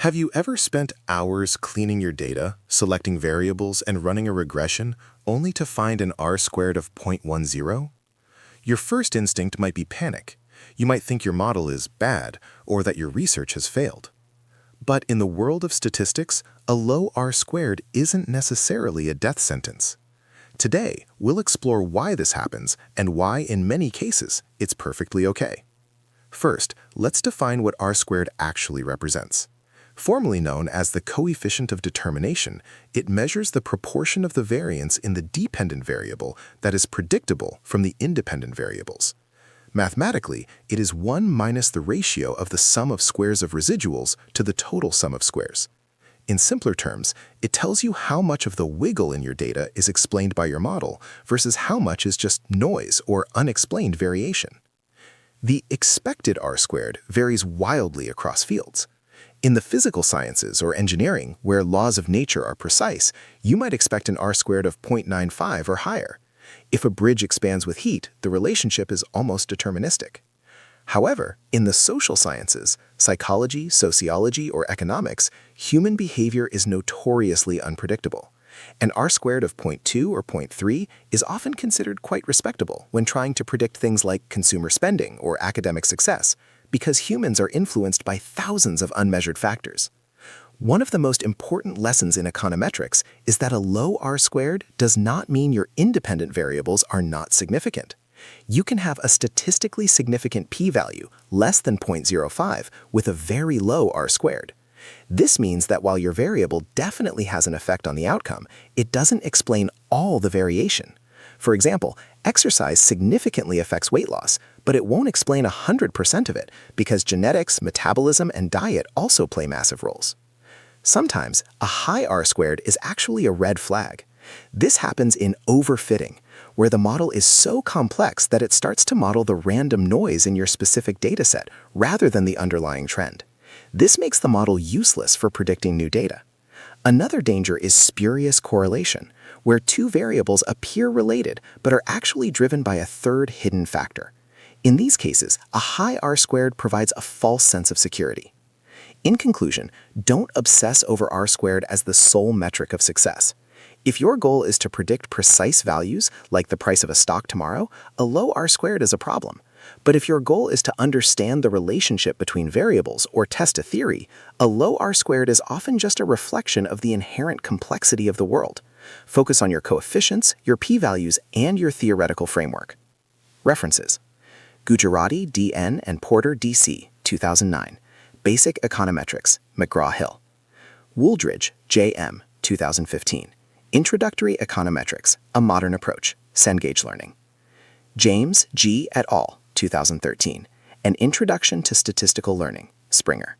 Have you ever spent hours cleaning your data, selecting variables, and running a regression only to find an R-squared of 0.10? Your first instinct might be panic. You might think your model is bad or that your research has failed. But in the world of statistics, a low R-squared isn't necessarily a death sentence. Today, we'll explore why this happens and why, in many cases, it's perfectly okay. First, let's define what R-squared actually represents. Formerly known as the coefficient of determination, it measures the proportion of the variance in the dependent variable that is predictable from the independent variables. Mathematically, it is 1 minus the ratio of the sum of squares of residuals to the total sum of squares. In simpler terms, it tells you how much of the wiggle in your data is explained by your model versus how much is just noise or unexplained variation. The expected R-squared varies wildly across fields. In the physical sciences or engineering, where laws of nature are precise, you might expect an R-squared of 0.95 or higher. If a bridge expands with heat, the relationship is almost deterministic. However, in the social sciences, psychology, sociology, or economics, human behavior is notoriously unpredictable. An R-squared of 0.2 or 0.3 is often considered quite respectable when trying to predict things like consumer spending or academic success, because humans are influenced by thousands of unmeasured factors. One of the most important lessons in econometrics is that a low R-squared does not mean your independent variables are not significant. You can have a statistically significant p-value, less than 0.05, with a very low R-squared. This means that while your variable definitely has an effect on the outcome, it doesn't explain all the variation. For example, exercise significantly affects weight loss, but it won't explain 100% of it because genetics, metabolism, and diet also play massive roles. Sometimes, a high R-squared is actually a red flag. This happens in overfitting, where the model is so complex that it starts to model the random noise in your specific dataset rather than the underlying trend. This makes the model useless for predicting new data. Another danger is spurious correlation, where two variables appear related but are actually driven by a third hidden factor. In these cases, a high R-squared provides a false sense of security. In conclusion, don't obsess over R-squared as the sole metric of success. If your goal is to predict precise values, like the price of a stock tomorrow, a low R-squared is a problem. But if your goal is to understand the relationship between variables or test a theory, a low R-squared is often just a reflection of the inherent complexity of the world. Focus on your coefficients, your p-values, and your theoretical framework. References: Gujarati, D.N., and Porter, D.C., 2009. Basic Econometrics, McGraw-Hill. Wooldridge, J.M., 2015. Introductory Econometrics, A Modern Approach, Cengage Learning. James, G. et al., 2013. An Introduction to Statistical Learning, Springer.